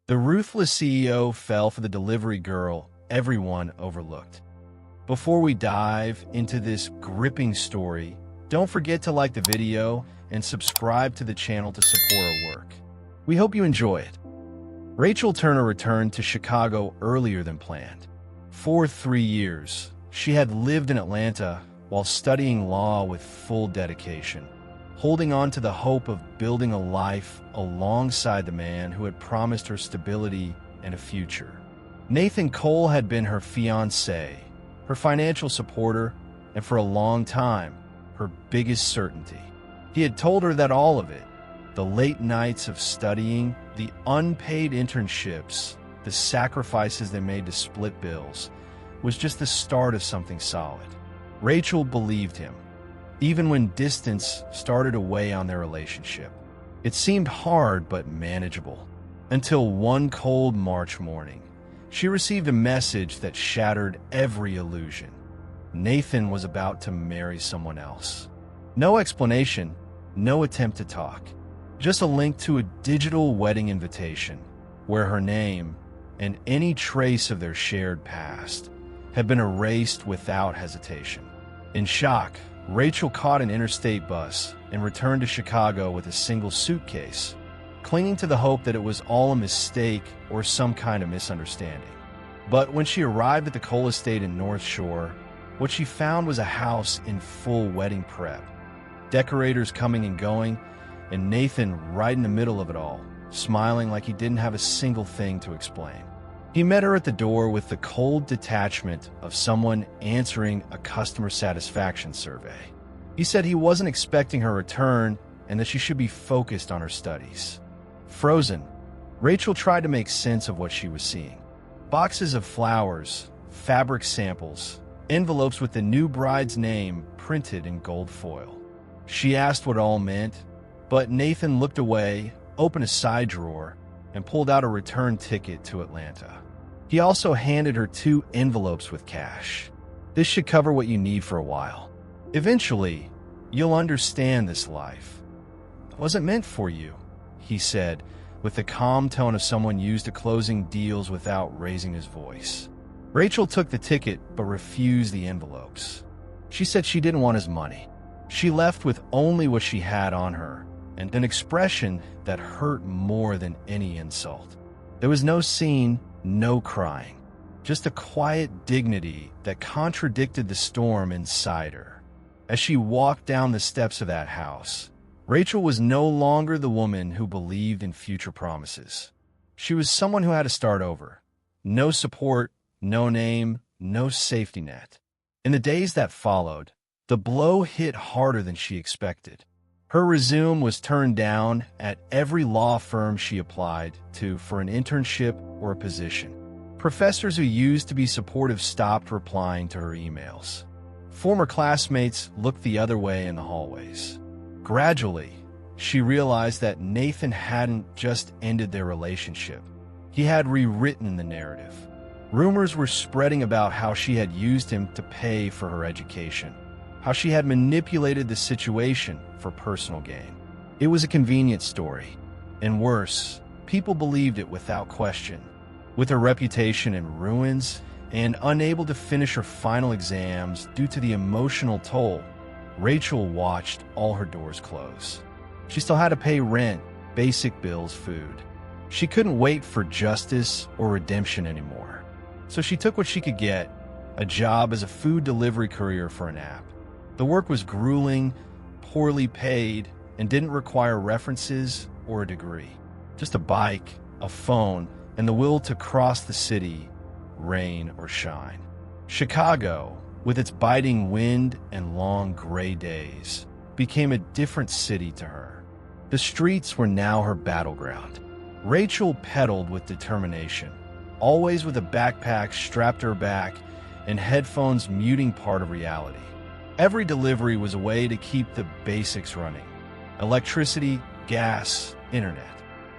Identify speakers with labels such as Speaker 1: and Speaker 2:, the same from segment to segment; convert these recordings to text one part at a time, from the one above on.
Speaker 1: The ruthless CEO fell for the delivery girl everyone overlooked. Before we dive into this gripping story, don't forget to like the video and subscribe to the channel to support our work. We hope you enjoy it. Rachel Turner returned to Chicago earlier than planned. For 3 years, she had lived in Atlanta while studying law with full dedication, holding on to the hope of building a life alongside the man who had promised her stability and a future. Nathan Cole had been her fiancé, her financial supporter, and for a long time, her biggest certainty. He had told her that all of it, the late nights of studying, the unpaid internships, the sacrifices they made to split bills, was just the start of something solid. Rachel believed him, even when distance started to weigh on their relationship. It seemed hard but manageable, until one cold March morning, she received a message that shattered every illusion. Nathan was about to marry someone else. No explanation, no attempt to talk. Just a link to a digital wedding invitation where her name and any trace of their shared past had been erased without hesitation. In shock, Rachel caught an interstate bus and returned to Chicago with a single suitcase, clinging to the hope that it was all a mistake or some kind of misunderstanding. But when she arrived at the Cole estate in North Shore, what she found was a house in full wedding prep, decorators coming and going, and Nathan right in the middle of it all, smiling like he didn't have a single thing to explain. He met her at the door with the cold detachment of someone answering a customer satisfaction survey. He said he wasn't expecting her return and that she should be focused on her studies. Frozen, Rachel tried to make sense of what she was seeing. Boxes of flowers, fabric samples, envelopes with the new bride's name printed in gold foil. She asked what it all meant, but Nathan looked away, opened a side drawer, and pulled out a return ticket to Atlanta. He also handed her 2 envelopes with cash. This should cover what you need for a while. Eventually, you'll understand this life. It wasn't meant for you, he said, with the calm tone of someone used to closing deals without raising his voice. Rachel took the ticket but refused the envelopes. She said she didn't want his money. She left with only what she had on her, and an expression that hurt more than any insult. There was no scene, no crying, just a quiet dignity that contradicted the storm inside her. As she walked down the steps of that house, Rachel was no longer the woman who believed in future promises. She was someone who had to start over. No support, no name, no safety net. In the days that followed, the blow hit harder than she expected. Her resume was turned down at every law firm she applied to for an internship or a position. Professors who used to be supportive stopped replying to her emails. Former classmates looked the other way in the hallways. Gradually, she realized that Nathan hadn't just ended their relationship. He had rewritten the narrative. Rumors were spreading about how she had used him to pay for her education, how she had manipulated the situation for personal gain. It was a convenient story, and worse, people believed it without question. With her reputation in ruins and unable to finish her final exams due to the emotional toll, Rachel watched all her doors close. She still had to pay rent, basic bills, food. She couldn't wait for justice or redemption anymore. So she took what she could get, a job as a food delivery courier for an app. The work was grueling, poorly paid, and didn't require references or a degree. Just a bike, a phone, and the will to cross the city, rain or shine. Chicago, with its biting wind and long gray days, became a different city to her. The streets were now her battleground. Rachel pedaled with determination, always with a backpack strapped to her back and headphones muting part of reality. Every delivery was a way to keep the basics running: electricity, gas, internet.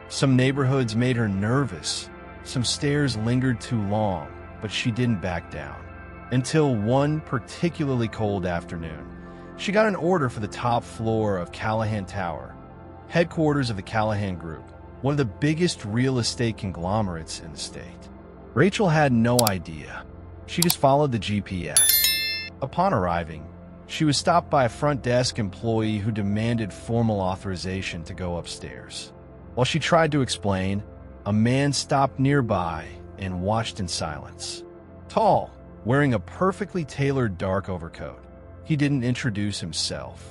Speaker 1: Some neighborhoods made her nervous. Some stairs lingered too long, but she didn't back down. Until one particularly cold afternoon, she got an order for the top floor of Callahan Tower, headquarters of the Callahan Group, one of the biggest real estate conglomerates in the state. Rachel had no idea. She just followed the GPS. Upon arriving, she was stopped by a front desk employee who demanded formal authorization to go upstairs. While she tried to explain, a man stopped nearby and watched in silence. Tall, wearing a perfectly tailored dark overcoat, he didn't introduce himself.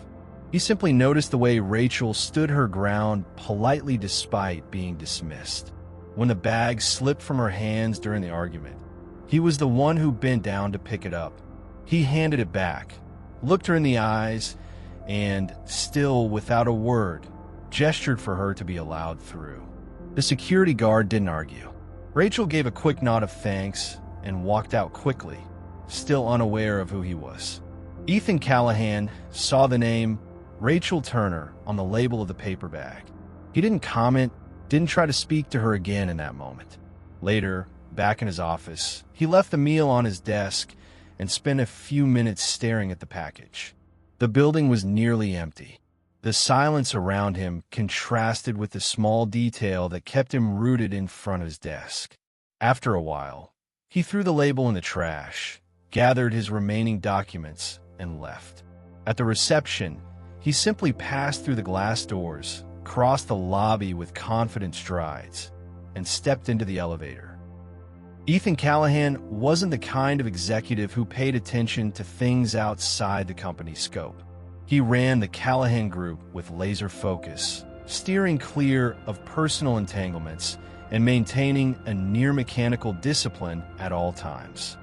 Speaker 1: He simply noticed the way Rachel stood her ground politely despite being dismissed. When the bag slipped from her hands during the argument, he was the one who bent down to pick it up. He handed it back, looked her in the eyes, and, still without a word, gestured for her to be allowed through. The security guard didn't argue. Rachel gave a quick nod of thanks and walked out quickly, still unaware of who he was. Ethan Callahan saw the name Rachel Turner on the label of the paper bag. He didn't comment, didn't try to speak to her again in that moment. Later, back in his office, he left the meal on his desk and spent a few minutes staring at the package. The building was nearly empty. The silence around him contrasted with the small detail that kept him rooted in front of his desk. After a while, he threw the label in the trash, gathered his remaining documents, and left. At the reception, he simply passed through the glass doors, crossed the lobby with confident strides, and stepped into the elevator. Ethan Callahan wasn't the kind of executive who paid attention to things outside the company's scope. He ran the Callahan Group with laser focus, steering clear of personal entanglements and maintaining a near-mechanical discipline at all times.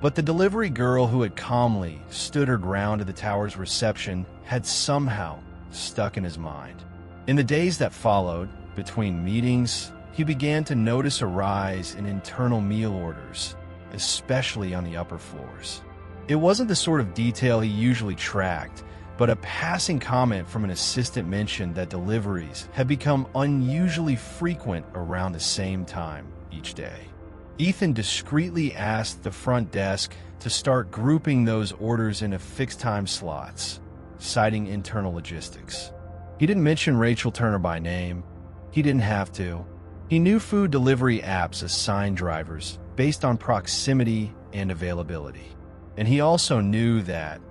Speaker 1: But the delivery girl who had calmly stood her ground at the tower's reception had somehow stuck in his mind. In the days that followed, between meetings, he began to notice a rise in internal meal orders, especially on the upper floors. It wasn't the sort of detail he usually tracked, but a passing comment from an assistant mentioned that deliveries had become unusually frequent around the same time each day. Ethan discreetly asked the front desk to start grouping those orders into fixed-time slots, citing internal logistics. He didn't mention Rachel Turner by name. He didn't have to. He knew food delivery apps assign drivers based on proximity and availability. And he also knew that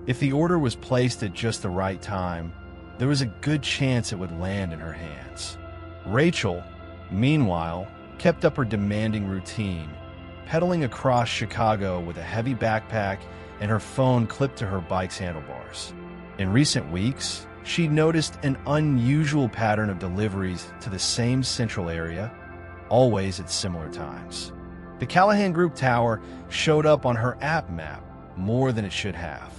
Speaker 1: if the order was placed at just the right time, there was a good chance it would land in her hands. Rachel, meanwhile, kept up her demanding routine, pedaling across Chicago with a heavy backpack and her phone clipped to her bike's handlebars. In recent weeks, she'd noticed an unusual pattern of deliveries to the same central area, always at similar times. The Callahan Group Tower showed up on her app map more than it should have.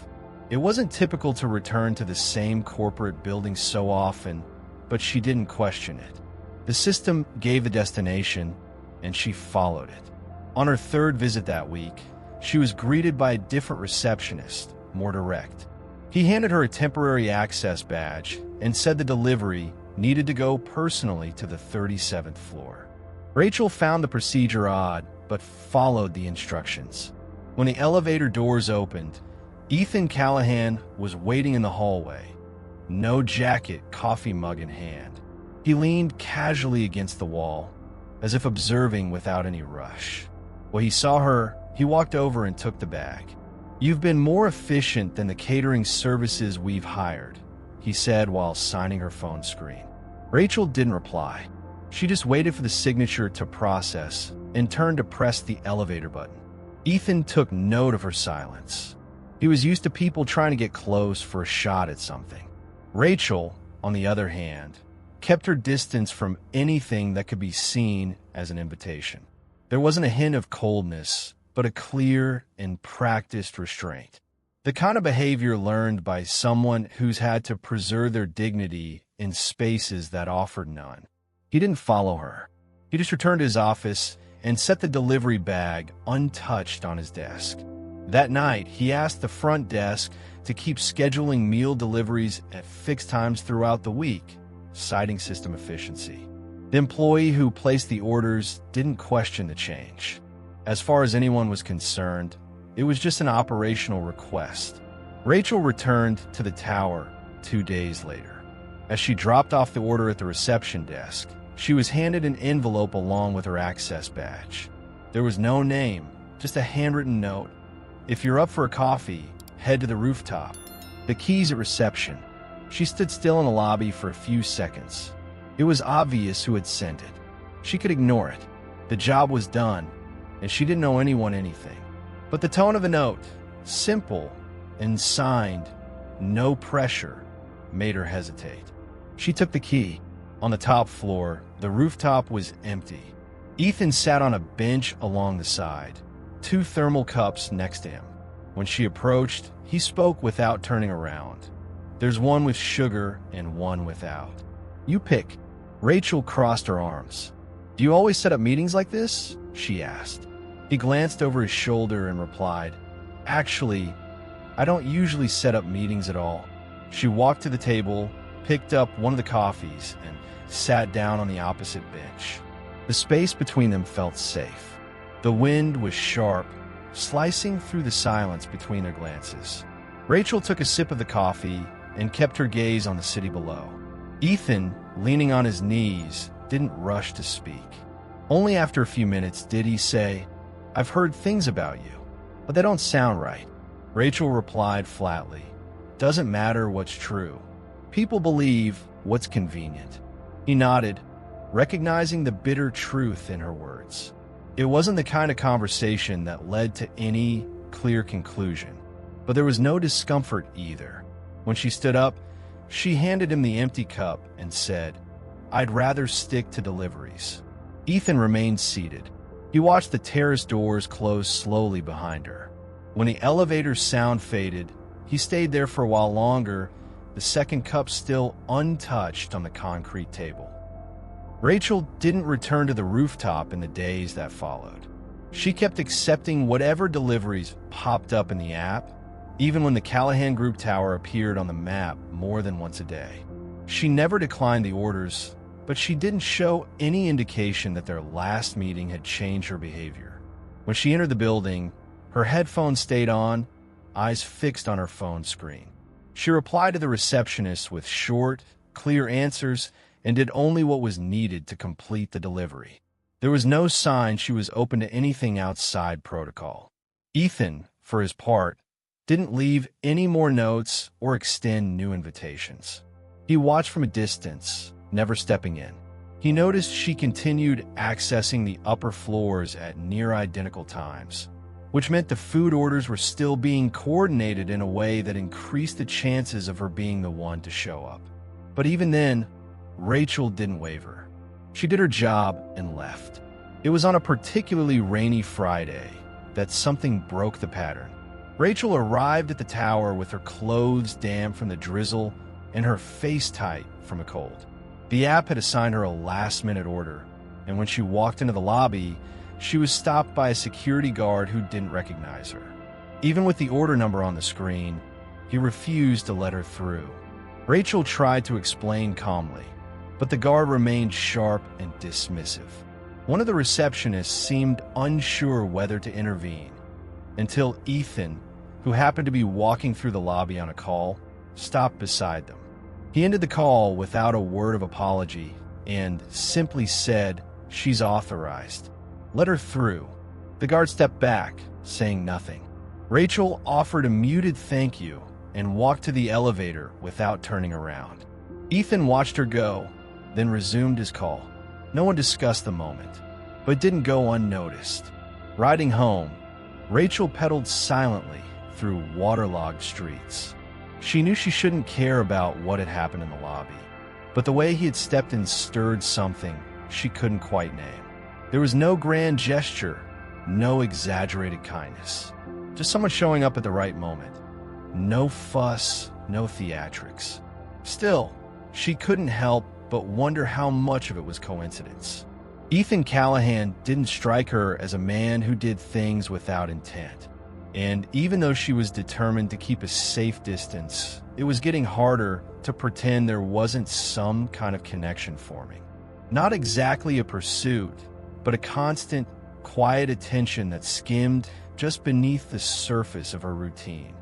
Speaker 1: It wasn't typical to return to the same corporate building so often, but she didn't question it. The system gave the destination, and she followed it. On her third visit that week, she was greeted by a different receptionist, more direct. He handed her a temporary access badge and said the delivery needed to go personally to the 37th floor. Rachel found the procedure odd, but followed the instructions. When the elevator doors opened, Ethan Callahan was waiting in the hallway, no jacket, coffee mug in hand. He leaned casually against the wall, as if observing without any rush. When he saw her, he walked over and took the bag. "You've been more efficient than the catering services we've hired," he said while signing her phone screen. Rachel didn't reply. She just waited for the signature to process and turned to press the elevator button. Ethan took note of her silence. He was used to people trying to get close for a shot at something. Rachel, on the other hand, kept her distance from anything that could be seen as an invitation. There wasn't a hint of coldness, but a clear and practiced restraint. The kind of behavior learned by someone who's had to preserve their dignity in spaces that offered none. He didn't follow her. He just returned to his office and set the delivery bag untouched on his desk. That night, he asked the front desk to keep scheduling meal deliveries at fixed times throughout the week, citing system efficiency. The employee who placed the orders didn't question the change. As far as anyone was concerned, it was just an operational request. Rachel returned to the tower 2 days later. As she dropped off the order at the reception desk, She was handed an envelope along with her access badge. There was no name, just a handwritten note. "If you're up for a coffee, head to the rooftop. The key's at reception." She stood still in the lobby for a few seconds. It was obvious who had sent it. She could ignore it. The job was done, and she didn't owe anyone anything. But the tone of the note, simple and signed, "No pressure," made her hesitate. She took the key. On the top floor, the rooftop was empty. Ethan sat on a bench along the side, 2 thermal cups next to him. When she approached, he spoke without turning around. "There's one with sugar and one without. You pick." Rachel crossed her arms. "Do you always set up meetings like this?" she asked. He glanced over his shoulder and replied, "Actually, I don't usually set up meetings at all." She walked to the table, picked up one of the coffees, and sat down on the opposite bench. The space between them felt safe. The wind was sharp, slicing through the silence between their glances. Rachel took a sip of the coffee and kept her gaze on the city below. Ethan, leaning on his knees, didn't rush to speak. Only after a few minutes did he say, "I've heard things about you, but they don't sound right." Rachel replied flatly, "Doesn't matter what's true. People believe what's convenient." He nodded, recognizing the bitter truth in her words. It wasn't the kind of conversation that led to any clear conclusion, but there was no discomfort either. When she stood up, she handed him the empty cup and said, "I'd rather stick to deliveries." Ethan remained seated. He watched the terrace doors close slowly behind her. When the elevator sound faded, he stayed there for a while longer, the second cup still untouched on the concrete table. Rachel didn't return to the rooftop in the days that followed. She kept accepting whatever deliveries popped up in the app, even when the Callahan Group Tower appeared on the map more than once a day. She never declined the orders, but she didn't show any indication that their last meeting had changed her behavior. When she entered the building, her headphones stayed on, eyes fixed on her phone screen. She replied to the receptionist with short, clear answers and did only what was needed to complete the delivery. There was no sign she was open to anything outside protocol. Ethan, for his part, didn't leave any more notes or extend new invitations. He watched from a distance, never stepping in. He noticed she continued accessing the upper floors at near identical times, which meant the food orders were still being coordinated in a way that increased the chances of her being the one to show up. But even then, Rachel didn't waver. She did her job and left. It was on a particularly rainy Friday that something broke the pattern. Rachel arrived at the tower with her clothes damp from the drizzle and her face tight from a cold. The app had assigned her a last-minute order, and when she walked into the lobby, she was stopped by a security guard who didn't recognize her. Even with the order number on the screen, he refused to let her through. Rachel tried to explain calmly, but the guard remained sharp and dismissive. One of the receptionists seemed unsure whether to intervene, until Ethan, who happened to be walking through the lobby on a call, stopped beside them. He ended the call without a word of apology and simply said, "She's authorized. Let her through." The guard stepped back, saying nothing. Rachel offered a muted thank you and walked to the elevator without turning around. Ethan watched her go, then resumed his call. No one discussed the moment, but it didn't go unnoticed. Riding home, Rachel pedaled silently through waterlogged streets. She knew she shouldn't care about what had happened in the lobby, but the way he had stepped in stirred something she couldn't quite name. There was no grand gesture, no exaggerated kindness, just someone showing up at the right moment. No fuss, no theatrics. Still, she couldn't help but wonder how much of it was coincidence. Ethan Callahan didn't strike her as a man who did things without intent. And even though she was determined to keep a safe distance, it was getting harder to pretend there wasn't some kind of connection forming. Not exactly a pursuit, but a constant, quiet attention that skimmed just beneath the surface of her routine.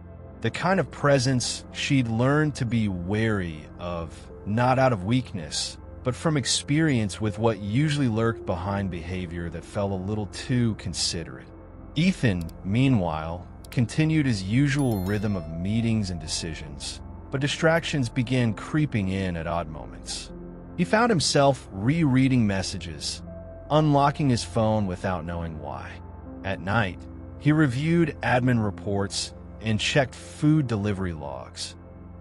Speaker 1: The kind of presence she'd learned to be wary of, not out of weakness, but from experience with what usually lurked behind behavior that felt a little too considerate. Ethan, meanwhile, continued his usual rhythm of meetings and decisions, but distractions began creeping in at odd moments. He found himself rereading messages, unlocking his phone without knowing why. At night, he reviewed admin reports and checked food delivery logs,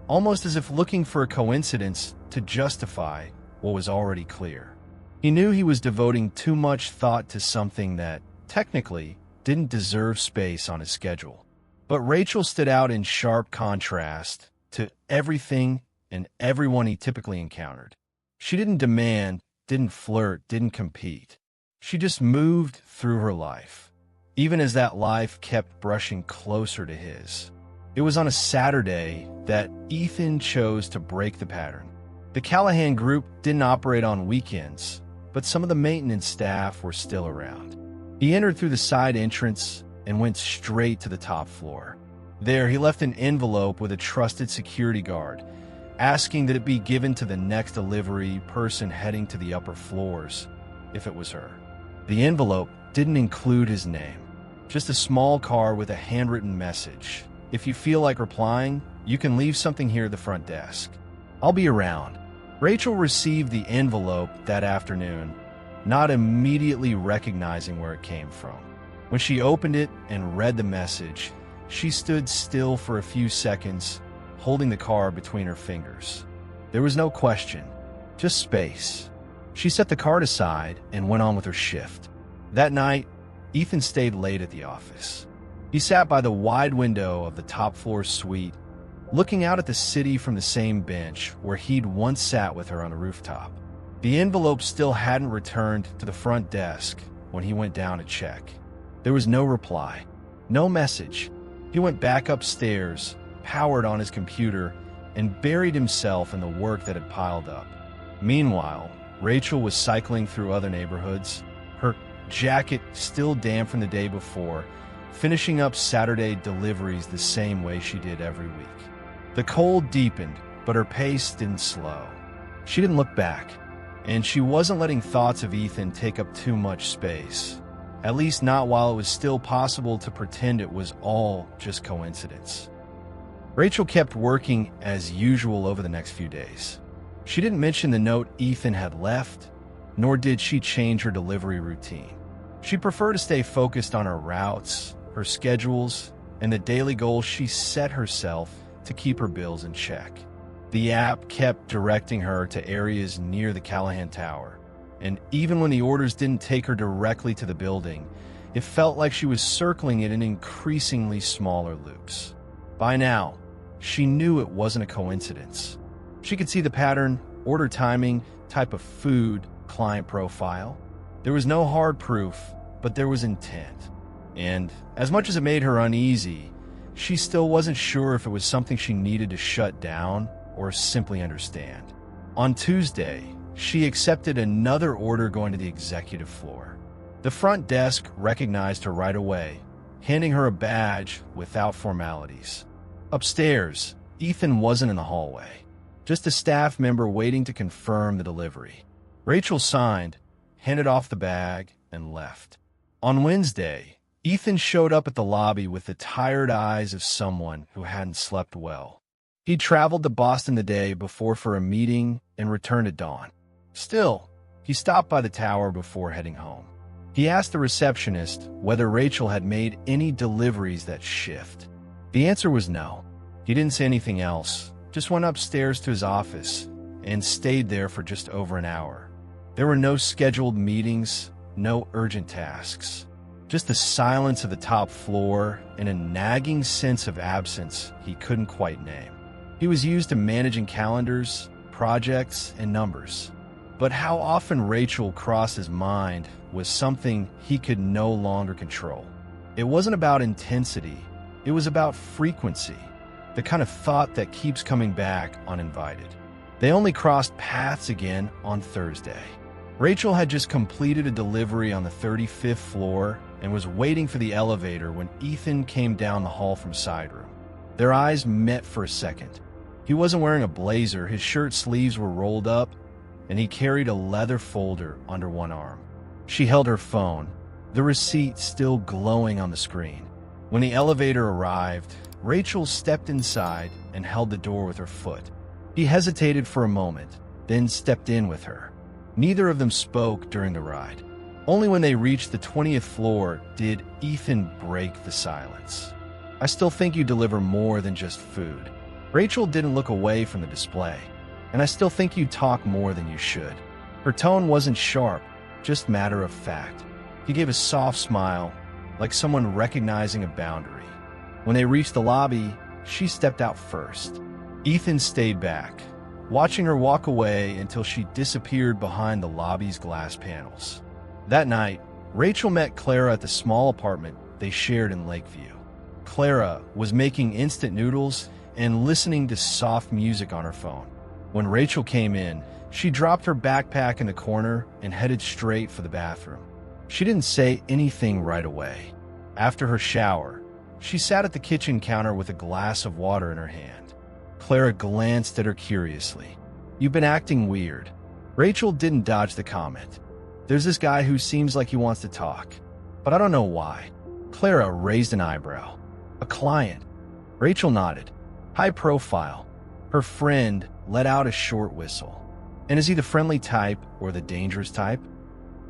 Speaker 1: almost as if looking for a coincidence to justify what was already clear. He knew he was devoting too much thought to something that, technically, didn't deserve space on his schedule. But Rachel stood out in sharp contrast to everything and everyone he typically encountered. She didn't demand, didn't flirt, didn't compete. She just moved through her life, even as that life kept brushing closer to his. It was on a Saturday that Ethan chose to break the pattern. The Callahan group didn't operate on weekends, but some of the maintenance staff were still around. He entered through the side entrance and went straight to the top floor. There, he left an envelope with a trusted security guard, asking that it be given to the next delivery person heading to the upper floors, if it was her. The envelope didn't include his name, just a small card with a handwritten message. If you feel like replying, you can leave something here at the front desk. I'll be around. Rachel received the envelope that afternoon, not immediately recognizing where it came from. When she opened it and read the message, she stood still for a few seconds, holding the card between her fingers. There was no question, just space. She set the card aside and went on with her shift. That night, Ethan stayed late at the office. He sat by the wide window of the top-floor suite, looking out at the city from the same bench where he'd once sat with her on a rooftop. The envelope still hadn't returned to the front desk when he went down to check. There was no reply, no message. He went back upstairs, powered on his computer, and buried himself in the work that had piled up. Meanwhile, Rachel was cycling through other neighborhoods, her jacket still damp from the day before, finishing up Saturday deliveries the same way she did every week. The cold deepened, but her pace didn't slow. She didn't look back, and she wasn't letting thoughts of Ethan take up too much space, at least not while it was still possible to pretend it was all just coincidence. Rachel kept working as usual over the next few days. She didn't mention the note Ethan had left, nor did she change her delivery routine. She preferred to stay focused on her routes, her schedules, and the daily goals she set herself to keep her bills in check. The app kept directing her to areas near the Callahan Tower, and even when the orders didn't take her directly to the building, it felt like she was circling it in increasingly smaller loops. By now, she knew it wasn't a coincidence. She could see the pattern, order timing, type of food, client profile. There was no hard proof, but there was intent. And as much as it made her uneasy, she still wasn't sure if it was something she needed to shut down or simply understand. On Tuesday, she accepted another order going to the executive floor. The front desk recognized her right away, handing her a badge without formalities. Upstairs, Ethan wasn't in the hallway, just a staff member waiting to confirm the delivery. Rachel signed, handed off the bag, and left. On Wednesday, Ethan showed up at the lobby with the tired eyes of someone who hadn't slept well. He traveled to Boston the day before for a meeting and returned at dawn. Still, he stopped by the tower before heading home. He asked the receptionist whether Rachel had made any deliveries that shift. The answer was no. He didn't say anything else, just went upstairs to his office and stayed there for just over an hour. There were no scheduled meetings, no urgent tasks, just the silence of the top floor and a nagging sense of absence he couldn't quite name. He was used to managing calendars, projects, and numbers. But how often Rachel crossed his mind was something he could no longer control. It wasn't about intensity, it was about frequency, the kind of thought that keeps coming back uninvited. They only crossed paths again on Thursday. Rachel had just completed a delivery on the 35th floor and was waiting for the elevator when Ethan came down the hall from side room. Their eyes met for a second. He wasn't wearing a blazer, his shirt sleeves were rolled up, and he carried a leather folder under one arm. She held her phone, the receipt still glowing on the screen. When the elevator arrived, Rachel stepped inside and held the door with her foot. He hesitated for a moment, then stepped in with her. Neither of them spoke during the ride. Only when they reached the 20th floor did Ethan break the silence. "I still think you deliver more than just food." Rachel didn't look away from the display. "And I still think you talk more than you should." Her tone wasn't sharp, just matter of fact. He gave a soft smile, like someone recognizing a boundary. When they reached the lobby, she stepped out first. Ethan stayed back, watching her walk away until she disappeared behind the lobby's glass panels. That night, Rachel met Clara at the small apartment they shared in Lakeview. Clara was making instant noodles and listening to soft music on her phone. When Rachel came in, she dropped her backpack in the corner and headed straight for the bathroom. She didn't say anything right away. After her shower, she sat at the kitchen counter with a glass of water in her hand. Clara glanced at her curiously. "You've been acting weird." Rachel didn't dodge the comment. "There's this guy who seems like he wants to talk, but I don't know why." Clara raised an eyebrow. "A client?" Rachel nodded. "High profile." Her friend let out a short whistle. "And is he the friendly type or the dangerous type?"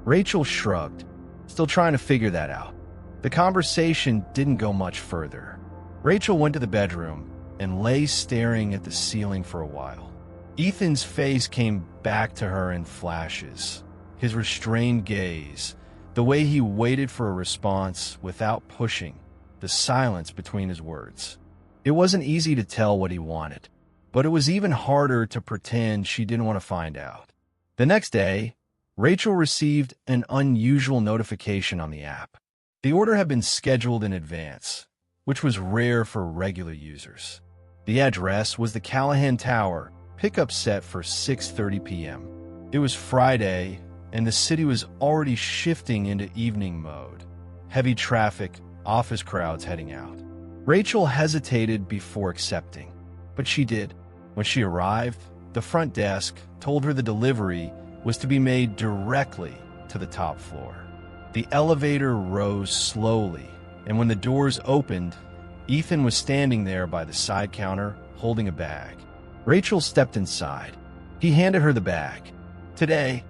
Speaker 1: Rachel shrugged, still trying to figure that out. The conversation didn't go much further. Rachel went to the bedroom and lay staring at the ceiling for a while. Ethan's face came back to her in flashes. His restrained gaze, the way he waited for a response without pushing, the silence between his words. It wasn't easy to tell what he wanted, but it was even harder to pretend she didn't want to find out. The next day, Rachel received an unusual notification on the app. The order had been scheduled in advance, which was rare for regular users. The address was the Callahan Tower, pickup set for 6:30 p.m. It was Friday, and the city was already shifting into evening mode. Heavy traffic, office crowds heading out. Rachel hesitated before accepting, but she did. When she arrived, the front desk told her the delivery was to be made directly to the top floor. The elevator rose slowly, and when the doors opened, Ethan was standing there by the side counter, holding a bag. Rachel stepped inside. He handed her the bag. "Today,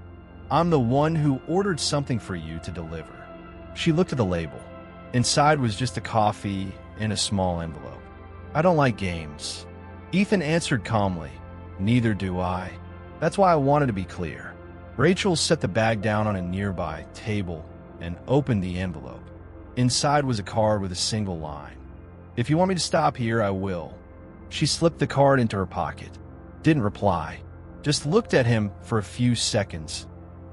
Speaker 1: I'm the one who ordered something for you to deliver." She looked at the label. Inside was just a coffee in a small envelope. "I don't like games." Ethan answered calmly, "Neither do I. That's why I wanted to be clear." Rachel set the bag down on a nearby table and opened the envelope. Inside was a card with a single line. "If you want me to stop here, I will." She slipped the card into her pocket. Didn't reply. Just looked at him for a few seconds,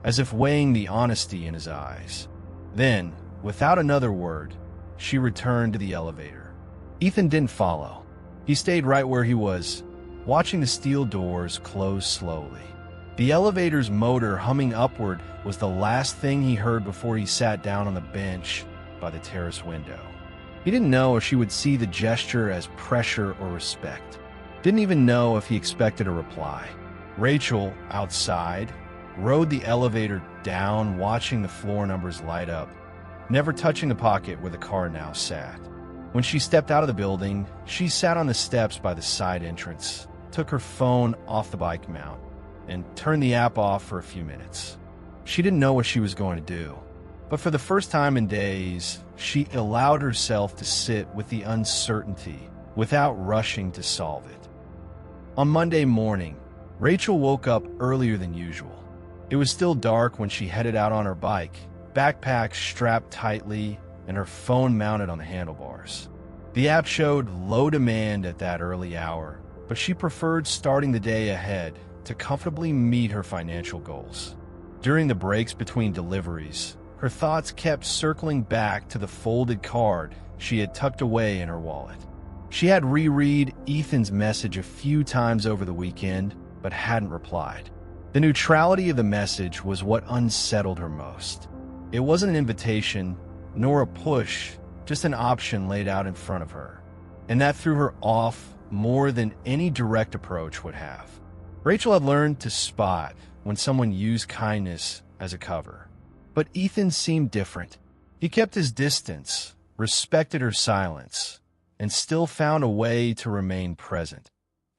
Speaker 1: as if weighing the honesty in his eyes. Then, without another word, she returned to the elevator. Ethan didn't follow. He stayed right where he was, watching the steel doors close slowly. The elevator's motor humming upward was the last thing he heard before he sat down on the bench by the terrace window. He didn't know if she would see the gesture as pressure or respect. Didn't even know if he expected a reply. Rachel, outside, rode the elevator down, watching the floor numbers light up, never touching the pocket where the car now sat. When she stepped out of the building, she sat on the steps by the side entrance, took her phone off the bike mount, and turned the app off for a few minutes. She didn't know what she was going to do, but for the first time in days, she allowed herself to sit with the uncertainty without rushing to solve it. On Monday morning, Rachel woke up earlier than usual. It was still dark when she headed out on her bike, backpack strapped tightly and her phone mounted on the handlebars. The app showed low demand at that early hour, but she preferred starting the day ahead to comfortably meet her financial goals. During the breaks between deliveries, her thoughts kept circling back to the folded card she had tucked away in her wallet. She had reread Ethan's message a few times over the weekend, but hadn't replied. The neutrality of the message was what unsettled her most. It wasn't an invitation, nor a push, just an option laid out in front of her. And that threw her off more than any direct approach would have. Rachel had learned to spot when someone used kindness as a cover. But Ethan seemed different. He kept his distance, respected her silence, and still found a way to remain present,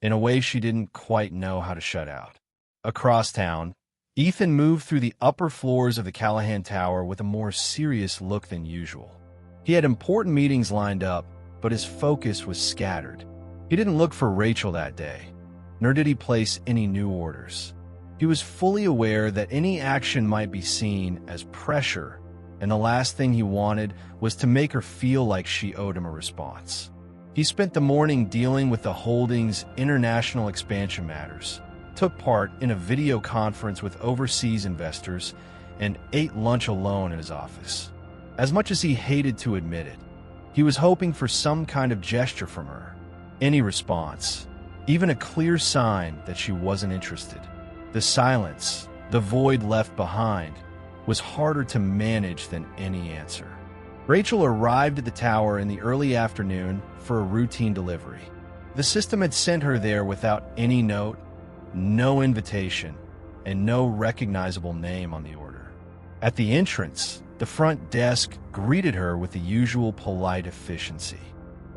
Speaker 1: in a way she didn't quite know how to shut out. Across town, Ethan moved through the upper floors of the Callahan Tower with a more serious look than usual. He had important meetings lined up, but his focus was scattered. He didn't look for Rachel that day, nor did he place any new orders. He was fully aware that any action might be seen as pressure, and the last thing he wanted was to make her feel like she owed him a response. He spent the morning dealing with the holding's international expansion matters, took part in a video conference with overseas investors, and ate lunch alone in his office. As much as he hated to admit it, he was hoping for some kind of gesture from her, any response, even a clear sign that she wasn't interested. The silence, the void left behind, was harder to manage than any answer. Rachel arrived at the tower in the early afternoon for a routine delivery. The system had sent her there without any note, no invitation, and no recognizable name on the order. At the entrance, the front desk greeted her with the usual polite efficiency.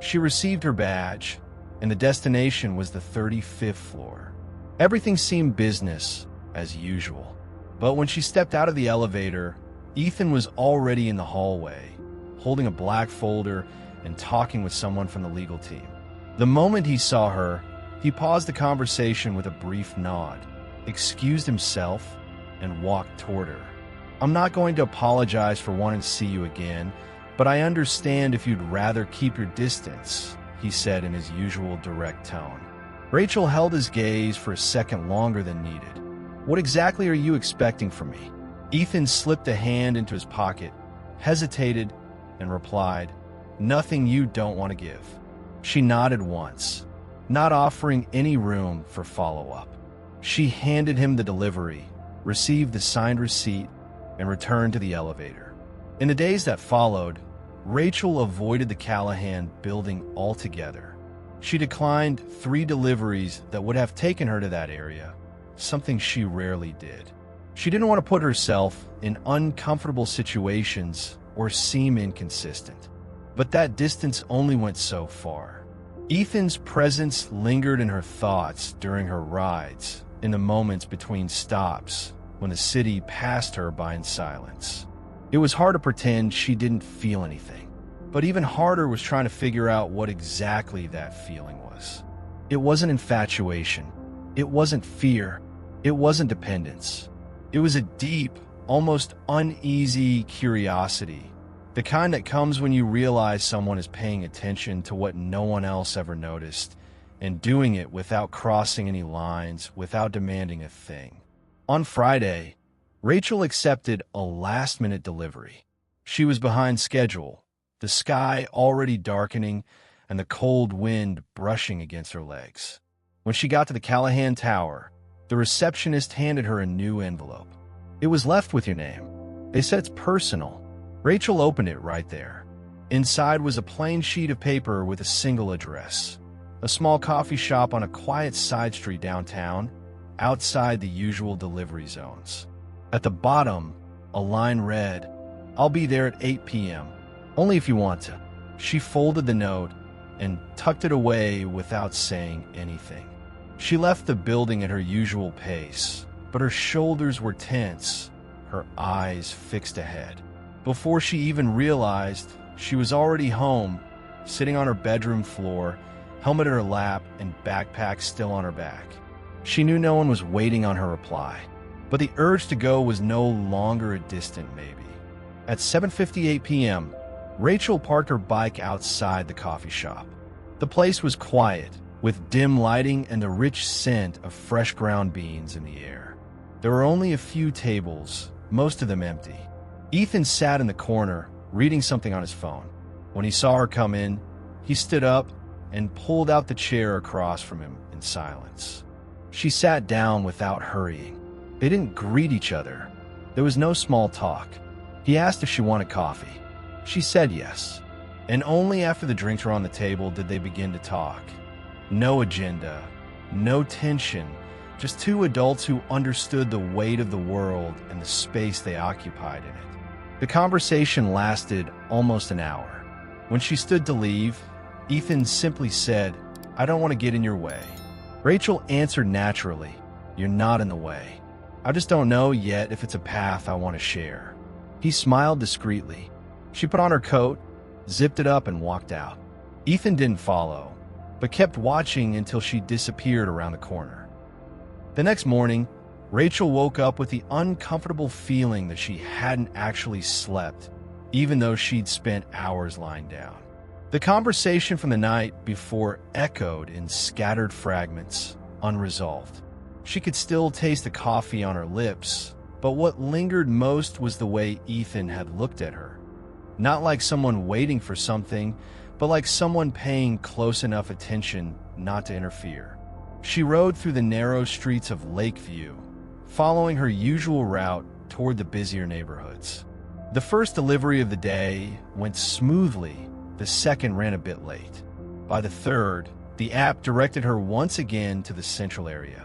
Speaker 1: She received her badge, and the destination was the 35th floor. Everything seemed business as usual. But when she stepped out of the elevator, Ethan was already in the hallway, holding a black folder and talking with someone from the legal team. The moment he saw her, he paused the conversation with a brief nod, excused himself, and walked toward her. "I'm not going to apologize for wanting to see you again, but I understand if you'd rather keep your distance," he said in his usual direct tone. Rachel held his gaze for a second longer than needed. "What exactly are you expecting from me?" Ethan slipped a hand into his pocket, hesitated, and replied, "Nothing you don't want to give." She nodded once, not offering any room for follow-up. She handed him the delivery, received the signed receipt, and returned to the elevator. In the days that followed, Rachel avoided the Callahan building altogether. She declined 3 deliveries that would have taken her to that area, something she rarely did. She didn't want to put herself in uncomfortable situations or seem inconsistent. But that distance only went so far. Ethan's presence lingered in her thoughts during her rides, in the moments between stops, when the city passed her by in silence. It was hard to pretend she didn't feel anything. But even harder was trying to figure out what exactly that feeling was. It wasn't infatuation. It wasn't fear. It wasn't dependence. It was a deep, almost uneasy curiosity, the kind that comes when you realize someone is paying attention to what no one else ever noticed, and doing it without crossing any lines, without demanding a thing. On Friday, Rachel accepted a last-minute delivery. She was behind schedule, the sky already darkening and the cold wind brushing against her legs. When she got to the Callahan Tower, the receptionist handed her a new envelope. "It was left with your name. They said it's personal." Rachel opened it right there. Inside was a plain sheet of paper with a single address, a small coffee shop on a quiet side street downtown, outside the usual delivery zones. At the bottom, a line read, "I'll be there at 8 p.m., only if you want to." She folded the note and tucked it away without saying anything. She left the building at her usual pace, but her shoulders were tense, her eyes fixed ahead. Before she even realized, she was already home, sitting on her bedroom floor, helmet at her lap and backpack still on her back. She knew no one was waiting on her reply, but the urge to go was no longer a distant maybe. At 7:58 p.m., Rachel parked her bike outside the coffee shop. The place was quiet, with dim lighting and the rich scent of fresh ground beans in the air. There were only a few tables, most of them empty. Ethan sat in the corner, reading something on his phone. When he saw her come in, he stood up and pulled out the chair across from him in silence. She sat down without hurrying. They didn't greet each other. There was no small talk. He asked if she wanted coffee. She said yes, and only after the drinks were on the table did they begin to talk. No agenda, no tension, just two adults who understood the weight of the world and the space they occupied in it. The conversation lasted almost an hour. When she stood to leave, Ethan simply said, "I don't want to get in your way." Rachel answered naturally, "You're not in the way. I just don't know yet if it's a path I want to share." He smiled discreetly. She put on her coat, zipped it up, and walked out. Ethan didn't follow, but kept watching until she disappeared around the corner. The next morning, Rachel woke up with the uncomfortable feeling that she hadn't actually slept, even though she'd spent hours lying down. The conversation from the night before echoed in scattered fragments, unresolved. She could still taste the coffee on her lips, but what lingered most was the way Ethan had looked at her. Not like someone waiting for something, but like someone paying close enough attention not to interfere. She rode through the narrow streets of Lakeview, following her usual route toward the busier neighborhoods. The first delivery of the day went smoothly, the second ran a bit late. By the third, the app directed her once again to the central area.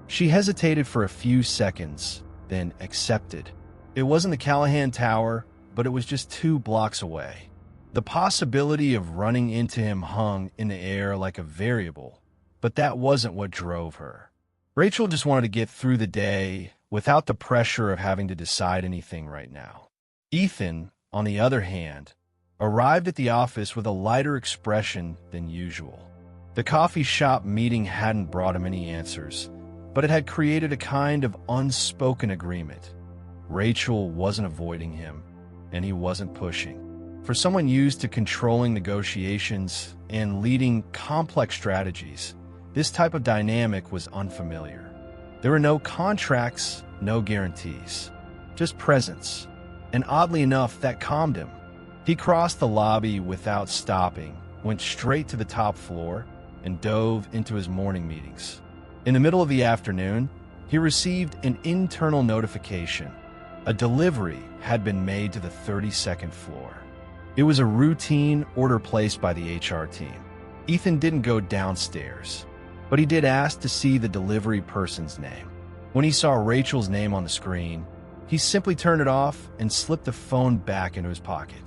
Speaker 1: She hesitated for a few seconds, then accepted. It wasn't the Callahan Tower, but it was just 2 blocks away. The possibility of running into him hung in the air like a variable, but that wasn't what drove her. Rachel just wanted to get through the day without the pressure of having to decide anything right now. Ethan, on the other hand, arrived at the office with a lighter expression than usual. The coffee shop meeting hadn't brought him any answers, but it had created a kind of unspoken agreement. Rachel wasn't avoiding him, and he wasn't pushing. For someone used to controlling negotiations and leading complex strategies, this type of dynamic was unfamiliar. There were no contracts, no guarantees, just presence. And oddly enough, that calmed him. He crossed the lobby without stopping, went straight to the top floor, and dove into his morning meetings. In the middle of the afternoon, he received an internal notification. A delivery had been made to the 32nd floor. It was a routine order placed by the HR team. Ethan didn't go downstairs, but he did ask to see the delivery person's name. When he saw Rachel's name on the screen, he simply turned it off and slipped the phone back into his pocket.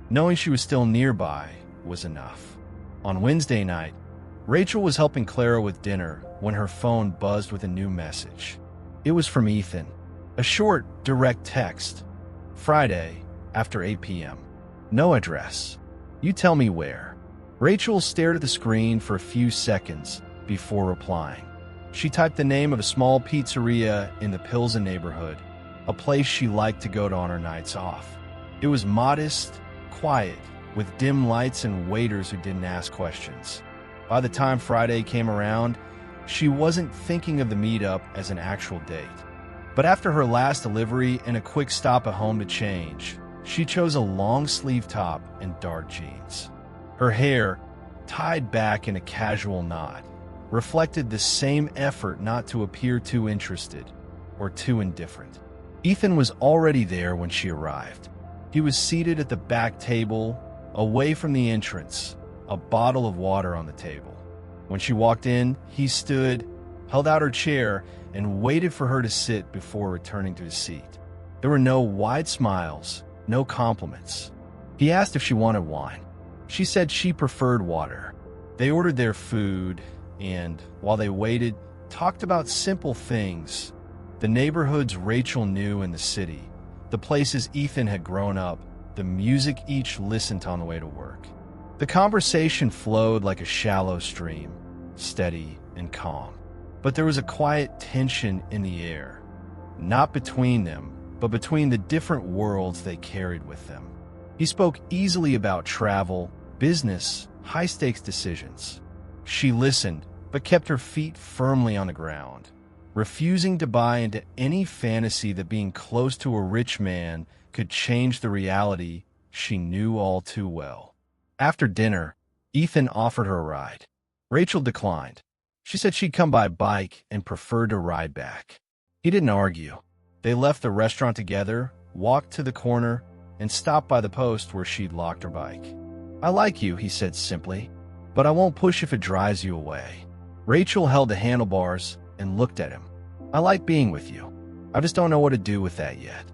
Speaker 1: Knowing she was still nearby was enough. On Wednesday night, Rachel was helping Clara with dinner when her phone buzzed with a new message. It was from Ethan. A short, direct text. Friday, after 8 p.m. No address. You tell me where. Rachel stared at the screen for a few seconds before replying. She typed the name of a small pizzeria in the Pilsen neighborhood, a place she liked to go to on her nights off. It was modest, quiet, with dim lights and waiters who didn't ask questions. By the time Friday came around, she wasn't thinking of the meetup as an actual date. But after her last delivery and a quick stop at home to change, she chose a long-sleeve top and dark jeans. Her hair, tied back in a casual knot, reflected the same effort not to appear too interested or too indifferent. Ethan was already there when she arrived. He was seated at the back table, away from the entrance, a bottle of water on the table. When she walked in, he stood, held out her chair, and waited for her to sit before returning to his seat. There were no wide smiles, no compliments. He asked if she wanted wine. She said she preferred water. They ordered their food, and, while they waited, talked about simple things. The neighborhoods Rachel knew in the city, the places Ethan had grown up, the music each listened to on the way to work. The conversation flowed like a shallow stream, steady and calm. But there was a quiet tension in the air, not between them, but between the different worlds they carried with them. He spoke easily about travel, business, high-stakes decisions. She listened, but kept her feet firmly on the ground, refusing to buy into any fantasy that being close to a rich man could change the reality she knew all too well. After dinner, Ethan offered her a ride. Rachel declined. She said she'd come by bike and preferred to ride back. He didn't argue. They left the restaurant together, walked to the corner, and stopped by the post where she'd locked her bike. "I like you," he said simply, "but I won't push if it drives you away." Rachel held the handlebars and looked at him. I like being with you. I just don't know what to do with that yet.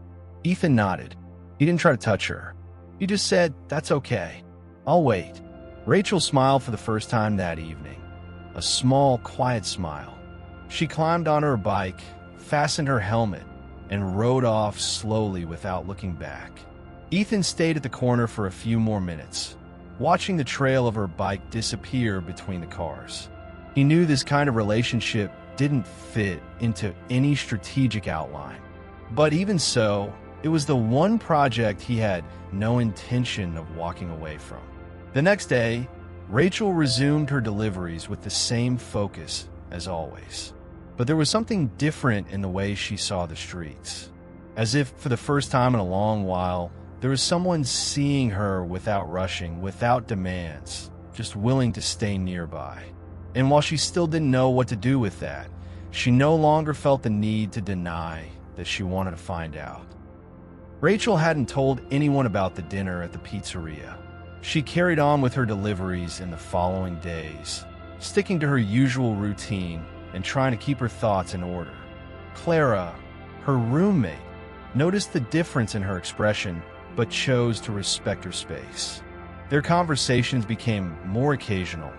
Speaker 1: Ethan nodded. He didn't try to touch her. He just said, "That's okay. I'll wait." Rachel smiled for the first time that evening. A small, quiet smile. She climbed on her bike, fastened her helmet, and rode off slowly without looking back. Ethan stayed at the corner for a few more minutes, watching the trail of her bike disappear between the cars. He knew this kind of relationship didn't fit into any strategic outline. But even so, it was the one project he had no intention of walking away from. The next day, Rachel resumed her deliveries with the same focus as always. But there was something different in the way she saw the streets. As if for the first time in a long while, there was someone seeing her without rushing, without demands, just willing to stay nearby. And while she still didn't know what to do with that, she no longer felt the need to deny that she wanted to find out. Rachel hadn't told anyone about the dinner at the pizzeria. She carried on with her deliveries in the following days, sticking to her usual routine and trying to keep her thoughts in order. Clara, her roommate, noticed the difference in her expression but chose to respect her space. Their conversations became more occasional,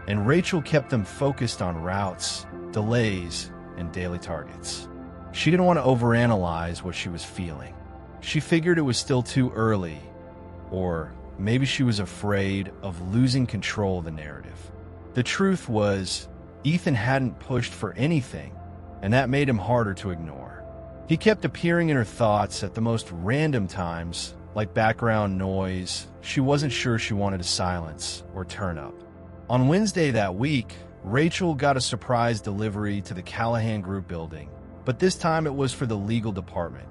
Speaker 1: and Rachel kept them focused on routes, delays, and daily targets. She didn't want to overanalyze what she was feeling. She figured it was still too early, or maybe she was afraid of losing control of the narrative. The truth was, Ethan hadn't pushed for anything, and that made him harder to ignore. He kept appearing in her thoughts at the most random times, like background noise she wasn't sure she wanted to silence or turn up. On Wednesday that week, Rachel got a surprise delivery to the Callahan Group building, but this time it was for the legal department.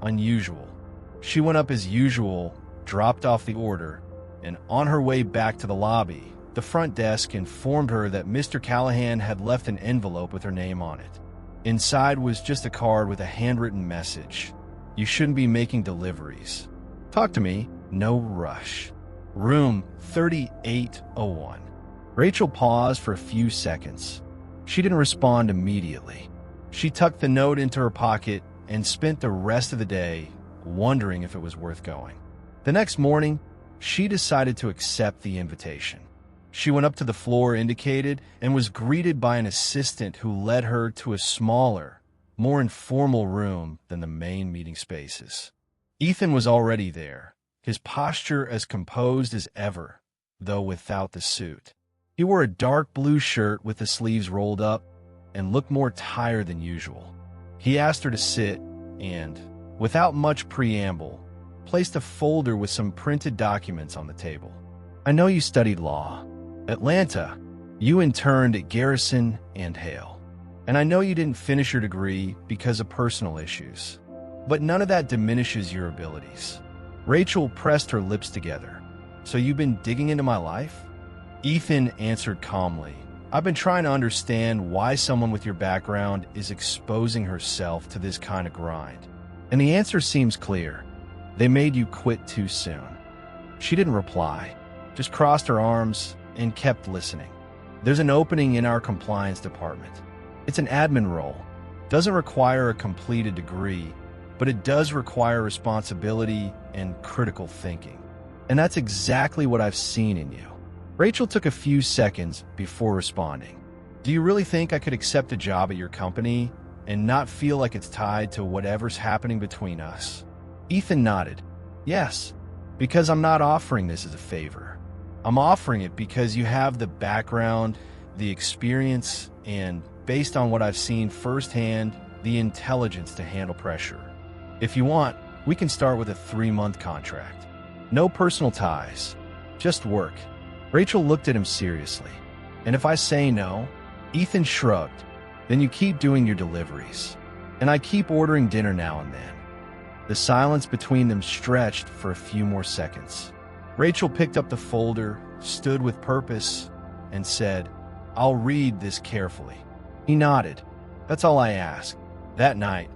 Speaker 1: Unusual. She went up as usual, dropped off the order, and on her way back to the lobby, the front desk informed her that Mr. Callahan had left an envelope with her name on it. Inside was just a card with a handwritten message. "You shouldn't be making deliveries. Talk to me, no rush. Room 3801. Rachel paused for a few seconds. She didn't respond immediately. She tucked the note into her pocket and spent the rest of the day wondering if it was worth going. The next morning, she decided to accept the invitation. She went up to the floor indicated and was greeted by an assistant who led her to a smaller, more informal room than the main meeting spaces. Ethan was already there, his posture as composed as ever, though without the suit. He wore a dark blue shirt with the sleeves rolled up and looked more tired than usual. He asked her to sit and, without much preamble, placed a folder with some printed documents on the table. "I know you studied law. Atlanta, you interned at Garrison and Hale. And I know you didn't finish your degree because of personal issues. But none of that diminishes your abilities." Rachel pressed her lips together. "So you've been digging into my life?" Ethan answered calmly. "I've been trying to understand why someone with your background is exposing herself to this kind of grind. And the answer seems clear. They made you quit too soon." She didn't reply, just crossed her arms and kept listening. "There's an opening in our compliance department. It's an admin role. Doesn't require a completed degree, but it does require responsibility and critical thinking. And that's exactly what I've seen in you." Rachel took a few seconds before responding. "Do you really think I could accept a job at your company and not feel like it's tied to whatever's happening between us?" Ethan nodded. "Yes, because I'm not offering this as a favor. I'm offering it because you have the background, the experience, and, based on what I've seen firsthand, the intelligence to handle pressure. If you want, we can start with a 3-month contract. No personal ties, just work." Rachel looked at him seriously. "And if I say no?" Ethan shrugged. "Then you keep doing your deliveries. And I keep ordering dinner now and then." The silence between them stretched for a few more seconds. Rachel picked up the folder, stood with purpose, and said, "I'll read this carefully." He nodded. "That's all I ask." That night,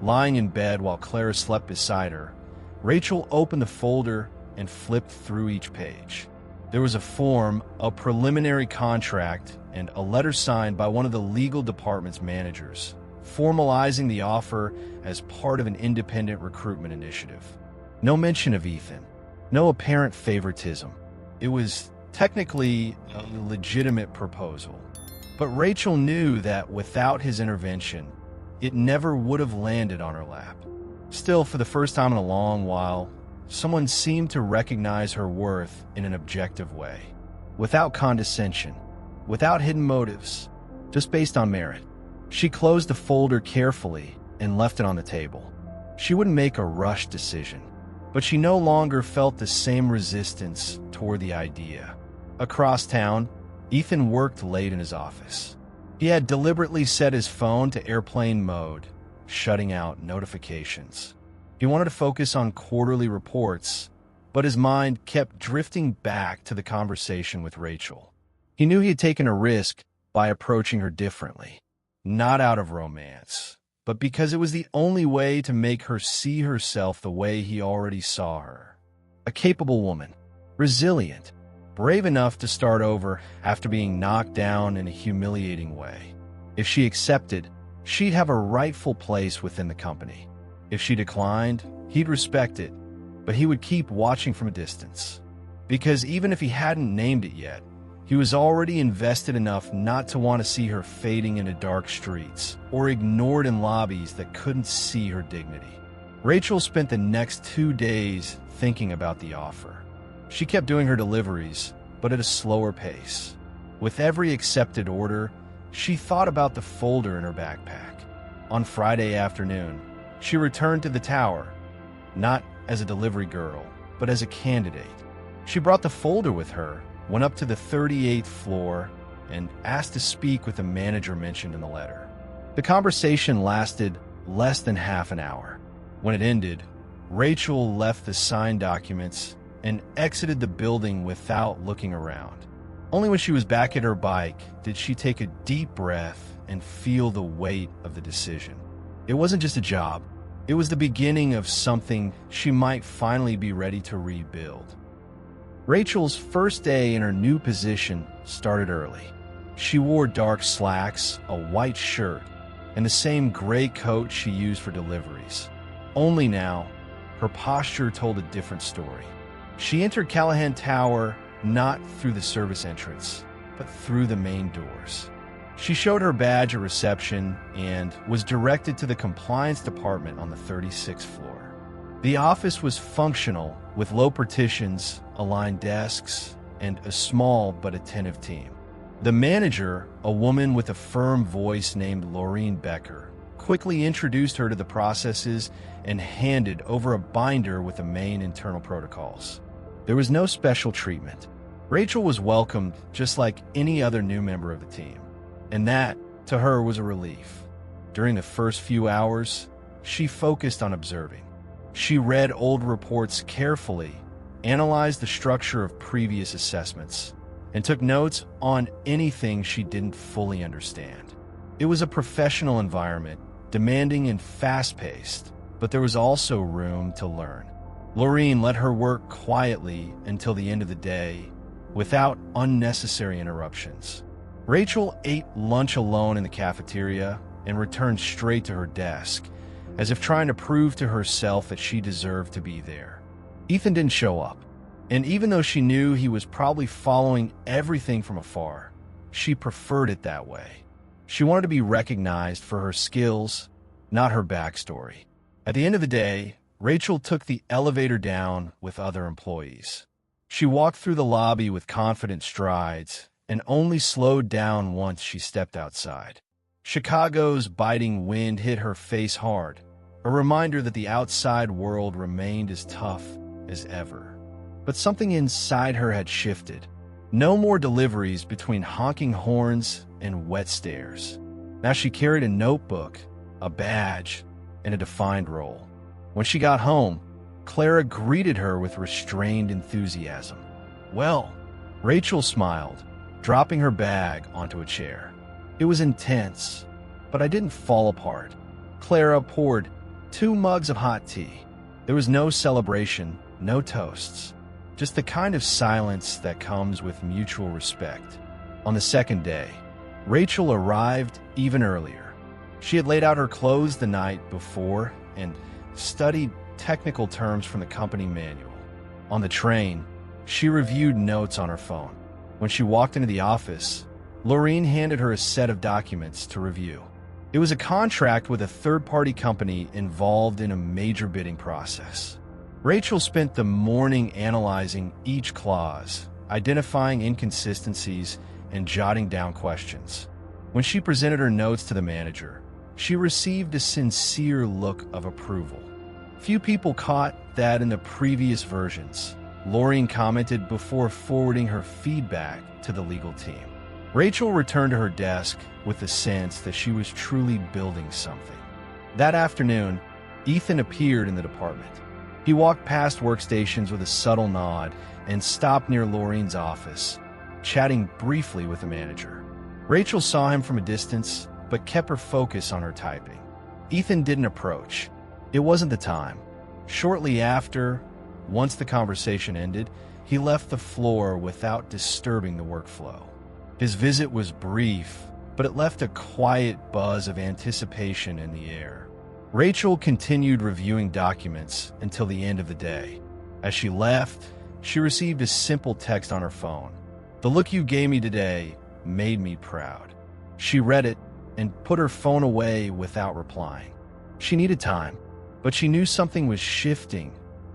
Speaker 1: lying in bed while Clara slept beside her, Rachel opened the folder and flipped through each page. There was a form, a preliminary contract, and a letter signed by one of the legal department's managers, formalizing the offer as part of an independent recruitment initiative. No mention of Ethan, no apparent favoritism. It was technically a legitimate proposal. But Rachel knew that without his intervention, it never would have landed on her lap. Still, for the first time in a long while, someone seemed to recognize her worth in an objective way, without condescension, without hidden motives, just based on merit. She closed the folder carefully and left it on the table. She wouldn't make a rushed decision, but she no longer felt the same resistance toward the idea. Across town, Ethan worked late in his office. He had deliberately set his phone to airplane mode, shutting out notifications. He wanted to focus on quarterly reports, but his mind kept drifting back to the conversation with Rachel. He knew he had taken a risk by approaching her differently, not out of romance, but because it was the only way to make her see herself the way he already saw her. A capable woman, resilient, brave enough to start over after being knocked down in a humiliating way. If she accepted, she'd have a rightful place within the company. If she declined, he'd respect it, but he would keep watching from a distance. Because even if he hadn't named it yet, he was already invested enough not to want to see her fading into dark streets or ignored in lobbies that couldn't see her dignity. Rachel spent the next 2 days thinking about the offer. She kept doing her deliveries, but at a slower pace. With every accepted order, she thought about the folder in her backpack. On Friday afternoon, she returned to the tower, not as a delivery girl, but as a candidate. She brought the folder with her, went up to the 38th floor, and asked to speak with the manager mentioned in the letter. The conversation lasted less than half an hour. When it ended, Rachel left the signed documents and exited the building without looking around. Only when she was back at her bike did she take a deep breath and feel the weight of the decision. It wasn't just a job. It was the beginning of something she might finally be ready to rebuild. Rachel's first day in her new position started early. She wore dark slacks, a white shirt, and the same gray coat she used for deliveries. Only now, her posture told a different story. She entered Callahan Tower not through the service entrance, but through the main doors. She showed her badge at reception and was directed to the compliance department on the 36th floor. The office was functional with low partitions, aligned desks, and a small but attentive team. The manager, a woman with a firm voice named Laureen Becker, quickly introduced her to the processes and handed over a binder with the main internal protocols. There was no special treatment. Rachel was welcomed just like any other new member of the team, and that, to her, was a relief. During the first few hours, she focused on observing. She read old reports carefully, analyzed the structure of previous assessments, and took notes on anything she didn't fully understand. It was a professional environment, demanding and fast-paced, but there was also room to learn. Laureen let her work quietly until the end of the day, without unnecessary interruptions. Rachel ate lunch alone in the cafeteria and returned straight to her desk, as if trying to prove to herself that she deserved to be there. Ethan didn't show up, and even though she knew he was probably following everything from afar, she preferred it that way. She wanted to be recognized for her skills, not her backstory. At the end of the day, Rachel took the elevator down with other employees. She walked through the lobby with confident strides and only slowed down once she stepped outside. Chicago's biting wind hit her face hard, a reminder that the outside world remained as tough as ever. But something inside her had shifted. No more deliveries between honking horns and wet stares. Now she carried a notebook, a badge, and a defined role. When she got home, Clara greeted her with restrained enthusiasm. "Well," Rachel smiled, dropping her bag onto a chair. It was intense, but I didn't fall apart. Clara poured 2 mugs of hot tea. There was no celebration, no toasts, just the kind of silence that comes with mutual respect. On the second day, Rachel arrived even earlier. She had laid out her clothes the night before and studied technical terms from the company manual. On the train, she reviewed notes on her phone. When she walked into the office, Lorene handed her a set of documents to review. It was a contract with a third-party company involved in a major bidding process. Rachel spent the morning analyzing each clause, identifying inconsistencies, and jotting down questions. When she presented her notes to the manager, she received a sincere look of approval. Few people caught that in the previous versions, Lorene commented before forwarding her feedback to the legal team. Rachel returned to her desk with the sense that she was truly building something. That afternoon, Ethan appeared in the department. He walked past workstations with a subtle nod and stopped near Lorene's office, chatting briefly with the manager. Rachel saw him from a distance, but kept her focus on her typing. Ethan didn't approach. It wasn't the time. Shortly after, once the conversation ended, he left the floor without disturbing the workflow. His visit was brief, but it left a quiet buzz of anticipation in the air. Rachel continued reviewing documents until the end of the day. As she left, she received a simple text on her phone. "The look you gave me today made me proud." She read it and put her phone away without replying. She needed time, but she knew something was shifting,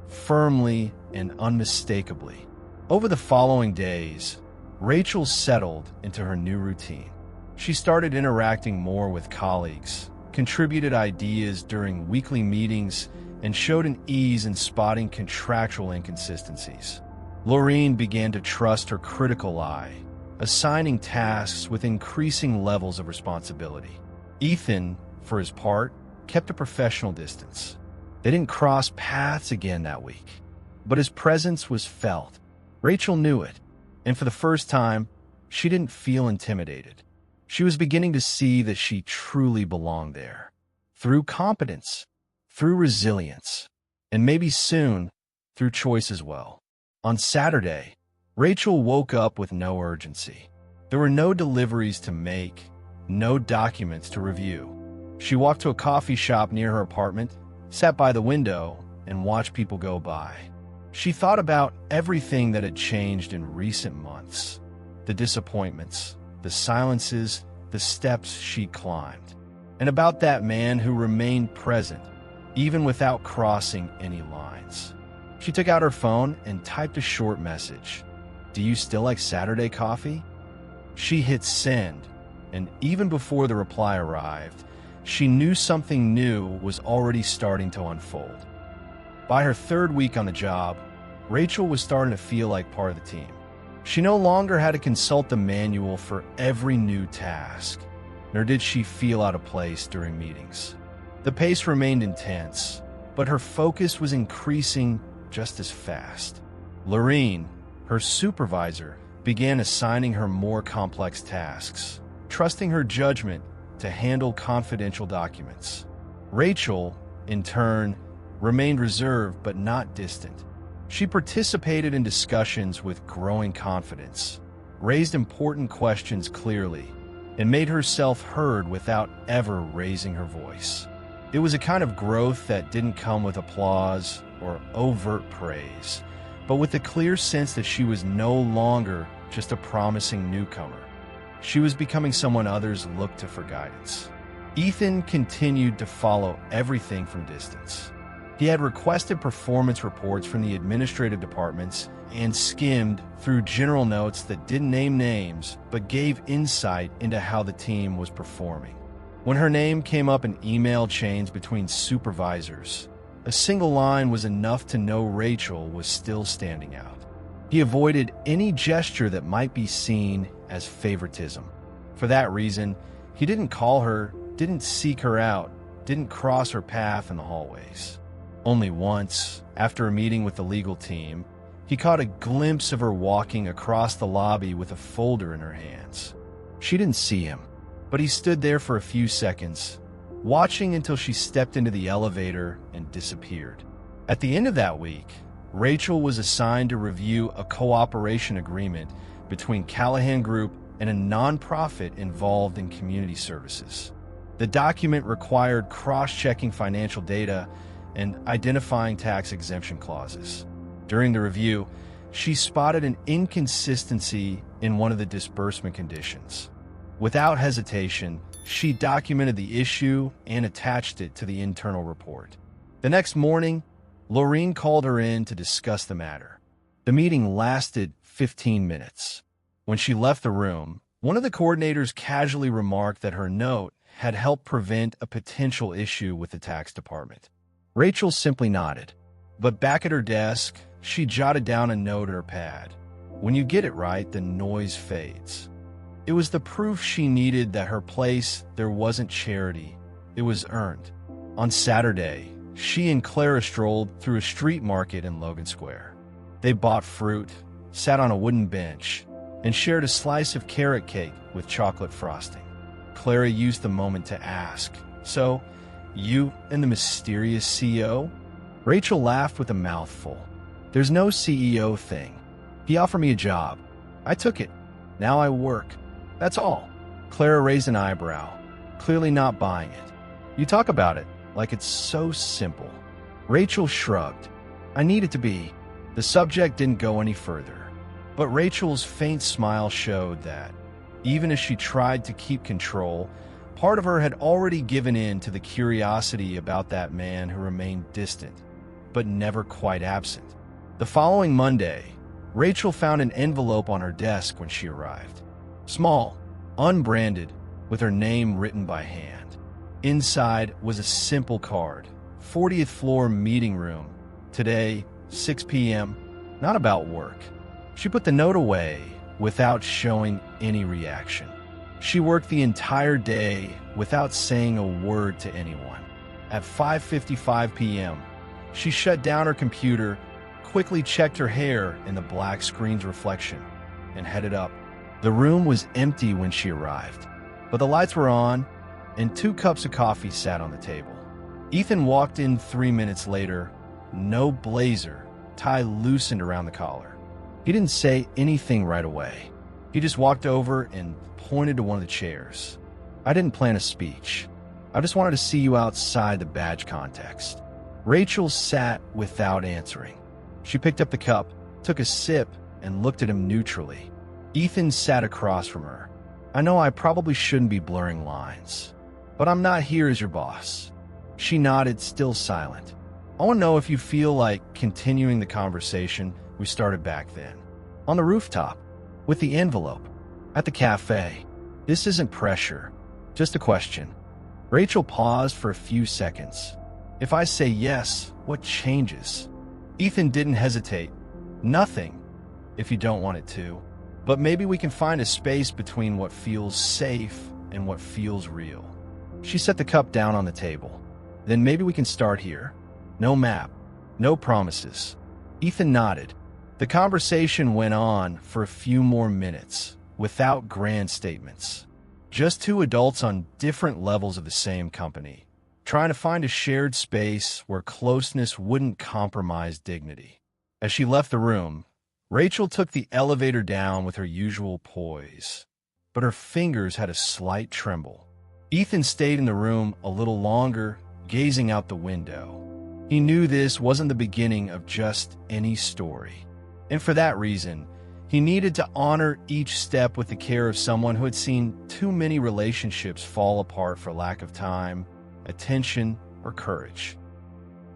Speaker 1: firmly and unmistakably. Over the following days, Rachel settled into her new routine. She started interacting more with colleagues, contributed ideas during weekly meetings, and showed an ease in spotting contractual inconsistencies. Lorene began to trust her critical eye, assigning tasks with increasing levels of responsibility. Ethan, for his part, kept a professional distance. They didn't cross paths again that week, but his presence was felt. Rachel knew it, and for the first time, she didn't feel intimidated. She was beginning to see that she truly belonged there, through competence, through resilience, and maybe soon, through choice as well. On Saturday, Rachel woke up with no urgency. There were no deliveries to make, no documents to review. She walked to a coffee shop near her apartment, sat by the window, and watched people go by. She thought about everything that had changed in recent months, the disappointments, the silences, the steps she climbed, and about that man who remained present, even without crossing any lines. She took out her phone and typed a short message. "Do you still like Saturday coffee?" She hit send, and even before the reply arrived, she knew something new was already starting to unfold. By her third week on the job, Rachel was starting to feel like part of the team. She no longer had to consult the manual for every new task, nor did she feel out of place during meetings. The pace remained intense, but her focus was increasing just as fast. Lorene, her supervisor, began assigning her more complex tasks, trusting her judgment to handle confidential documents. Rachel, in turn, remained reserved but not distant. She participated in discussions with growing confidence, raised important questions clearly, and made herself heard without ever raising her voice. It was a kind of growth that didn't come with applause or overt praise, but with the clear sense that she was no longer just a promising newcomer. She was becoming someone others looked to for guidance. Ethan continued to follow everything from distance. He had requested performance reports from the administrative departments and skimmed through general notes that didn't name names but gave insight into how the team was performing. When her name came up in email chains between supervisors, a single line was enough to know Rachel was still standing out. He avoided any gesture that might be seen as favoritism. For that reason, he didn't call her, didn't seek her out, didn't cross her path in the hallways. Only once, after a meeting with the legal team, he caught a glimpse of her walking across the lobby with a folder in her hands. She didn't see him, but he stood there for a few seconds, watching until she stepped into the elevator and disappeared. At the end of that week, Rachel was assigned to review a cooperation agreement between Callahan Group and a nonprofit involved in community services. The document required cross-checking financial data and identifying tax exemption clauses. During the review, she spotted an inconsistency in one of the disbursement conditions. Without hesitation, she documented the issue and attached it to the internal report. The next morning, Laureen called her in to discuss the matter. The meeting lasted 15 minutes. When she left the room, one of the coordinators casually remarked that her note had helped prevent a potential issue with the tax department. Rachel simply nodded, but back at her desk, she jotted down a note in her pad. When you get it right, the noise fades. It was the proof she needed that her place there wasn't charity, it was earned. On Saturday, she and Clara strolled through a street market in Logan Square. They bought fruit, sat on a wooden bench, and shared a slice of carrot cake with chocolate frosting. Clara used the moment to ask, "So, you and the mysterious CEO?" Rachel laughed with a mouthful. "There's no CEO thing. He offered me a job. I took it. Now I work. That's all." Clara raised an eyebrow, clearly not buying it. "You talk about it like it's so simple." Rachel shrugged. "I need it to be." The subject didn't go any further. But Rachel's faint smile showed that, even as she tried to keep control, part of her had already given in to the curiosity about that man who remained distant, but never quite absent. The following Monday, Rachel found an envelope on her desk when she arrived. Small, unbranded, with her name written by hand. Inside was a simple card, 40th floor meeting room, today, 6 p.m., not about work. She put the note away without showing any reaction. She worked the entire day without saying a word to anyone. At 5:55 p.m., she shut down her computer, quickly checked her hair in the black screen's reflection, and headed up. The room was empty when she arrived, but the lights were on, and 2 cups of coffee sat on the table. Ethan walked in 3 minutes later, no blazer, tie loosened around the collar. He didn't say anything right away. He just walked over and pointed to one of the chairs. "I didn't plan a speech. I just wanted to see you outside the badge context." Rachel sat without answering. She picked up the cup, took a sip, and looked at him neutrally. Ethan sat across from her. "I know I probably shouldn't be blurring lines, but I'm not here as your boss." She nodded, still silent. "I want to know if you feel like continuing the conversation we started back then. On the rooftop, with the envelope, at the cafe. This isn't pressure, just a question." Rachel paused for a few seconds. "If I say yes, what changes?" Ethan didn't hesitate. "Nothing, if you don't want it to. But maybe we can find a space between what feels safe and what feels real." She set the cup down on the table. "Then maybe we can start here. No map, no promises." Ethan nodded. The conversation went on for a few more minutes, without grand statements. Just 2 adults on different levels of the same company, trying to find a shared space where closeness wouldn't compromise dignity. As she left the room, Rachel took the elevator down with her usual poise, but her fingers had a slight tremble. Ethan stayed in the room a little longer, gazing out the window. He knew this wasn't the beginning of just any story. And for that reason, he needed to honor each step with the care of someone who had seen too many relationships fall apart for lack of time, attention, or courage.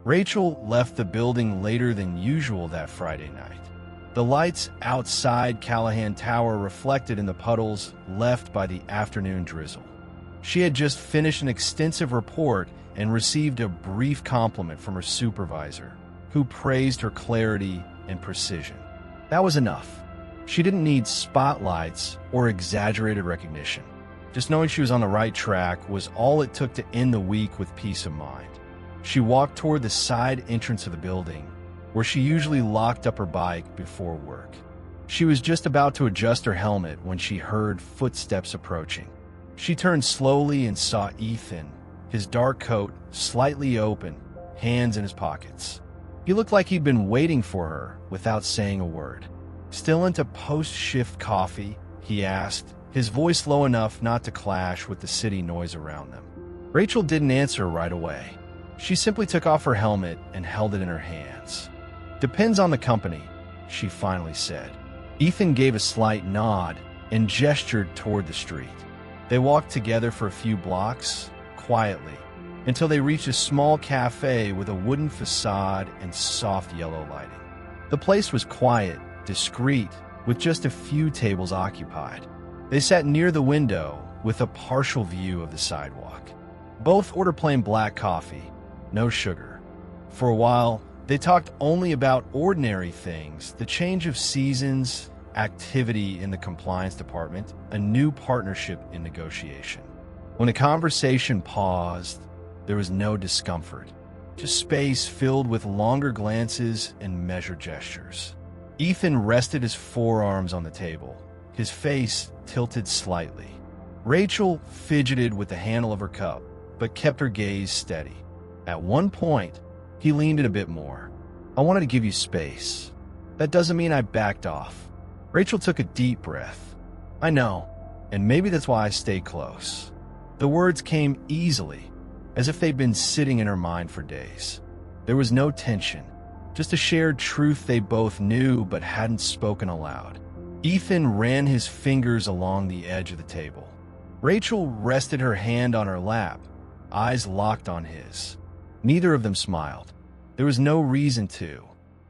Speaker 1: Rachel left the building later than usual that Friday night. The lights outside Callahan Tower reflected in the puddles left by the afternoon drizzle. She had just finished an extensive report and received a brief compliment from her supervisor, who praised her clarity and precision. That was enough. She didn't need spotlights or exaggerated recognition. Just knowing she was on the right track was all it took to end the week with peace of mind. She walked toward the side entrance of the building, where she usually locked up her bike before work. She was just about to adjust her helmet when she heard footsteps approaching. She turned slowly and saw Ethan, his dark coat slightly open, hands in his pockets. He looked like he'd been waiting for her without saying a word. "Still into post-shift coffee?" he asked, his voice low enough not to clash with the city noise around them. Rachel didn't answer right away. She simply took off her helmet and held it in her hands. "Depends on the company," she finally said. Ethan gave a slight nod and gestured toward the street. They walked together for a few blocks, quietly, until they reached a small cafe with a wooden facade and soft yellow lighting. The place was quiet, discreet, with just a few tables occupied. They sat near the window with a partial view of the sidewalk. Both ordered plain black coffee, no sugar. For a while, they talked only about ordinary things, the change of seasons, activity in the compliance department, a new partnership in negotiation. When the conversation paused, there was no discomfort, just space filled with longer glances and measured gestures. Ethan rested his forearms on the table, his face tilted slightly. Rachel fidgeted with the handle of her cup, but kept her gaze steady. At one point, he leaned in a bit more. "I wanted to give you space. That doesn't mean I backed off." Rachel took a deep breath. "I know, and maybe that's why I stayed close." The words came easily, as if they'd been sitting in her mind for days. There was no tension, just a shared truth they both knew but hadn't spoken aloud. Ethan ran his fingers along the edge of the table. Rachel rested her hand on her lap, eyes locked on his. Neither of them smiled. There was no reason to.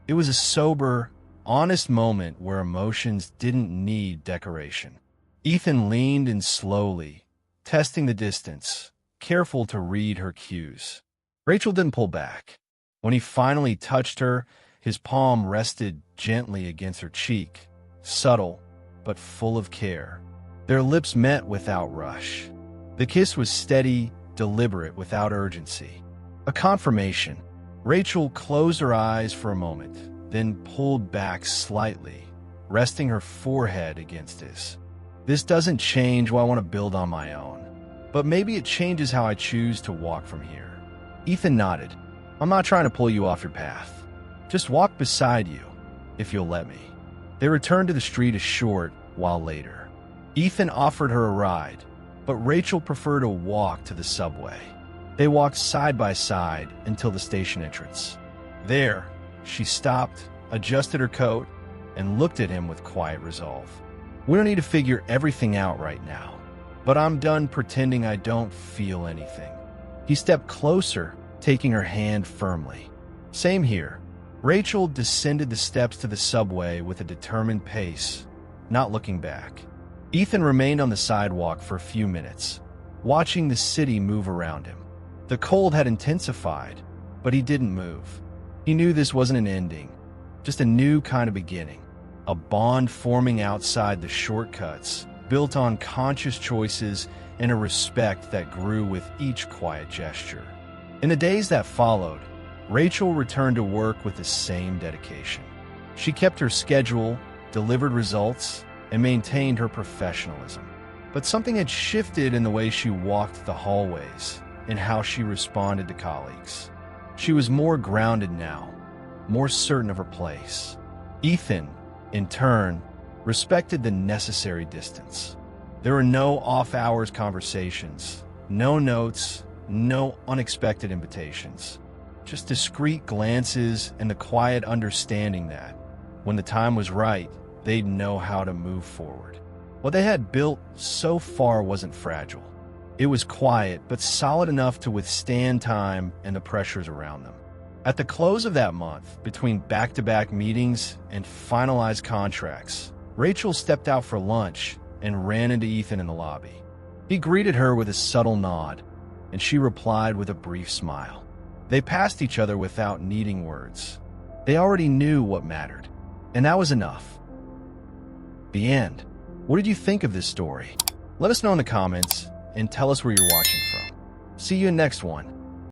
Speaker 1: It was a sober, honest moment where emotions didn't need decoration. Ethan leaned in slowly, testing the distance, careful to read her cues. Rachel didn't pull back. When he finally touched her, his palm rested gently against her cheek, subtle but full of care. Their lips met without rush. The kiss was steady, deliberate, without urgency. A confirmation. Rachel closed her eyes for a moment, then pulled back slightly, resting her forehead against his. "This doesn't change what I want to build on my own, but maybe it changes how I choose to walk from here." Ethan nodded. "I'm not trying to pull you off your path. Just walk beside you, if you'll let me." They returned to the street a short while later. Ethan offered her a ride, but Rachel preferred a walk to the subway. They walked side by side until the station entrance. There, she stopped, adjusted her coat, and looked at him with quiet resolve. "We don't need to figure everything out right now, but I'm done pretending I don't feel anything." He stepped closer, taking her hand firmly. "Same here." Rachel descended the steps to the subway with a determined pace, not looking back. Ethan remained on the sidewalk for a few minutes, watching the city move around him. The cold had intensified, but he didn't move. He knew this wasn't an ending, just a new kind of beginning, a bond forming outside the shortcuts, built on conscious choices and a respect that grew with each quiet gesture. In the days that followed, Rachel returned to work with the same dedication. She kept her schedule, delivered results, and maintained her professionalism. But something had shifted in the way she walked the hallways and how she responded to colleagues. She was more grounded now, more certain of her place. Ethan, in turn, respected the necessary distance. There were no off-hours conversations, no notes, no unexpected invitations. Just discreet glances and the quiet understanding that, when the time was right, they'd know how to move forward. What they had built so far wasn't fragile. It was quiet, but solid enough to withstand time and the pressures around them. At the close of that month, between back-to-back meetings and finalized contracts, Rachel stepped out for lunch and ran into Ethan in the lobby. He greeted her with a subtle nod, and she replied with a brief smile. They passed each other without needing words. They already knew what mattered, and that was enough. The end. What did you think of this story? Let us know in the comments and tell us where you're watching from. See you in the next one.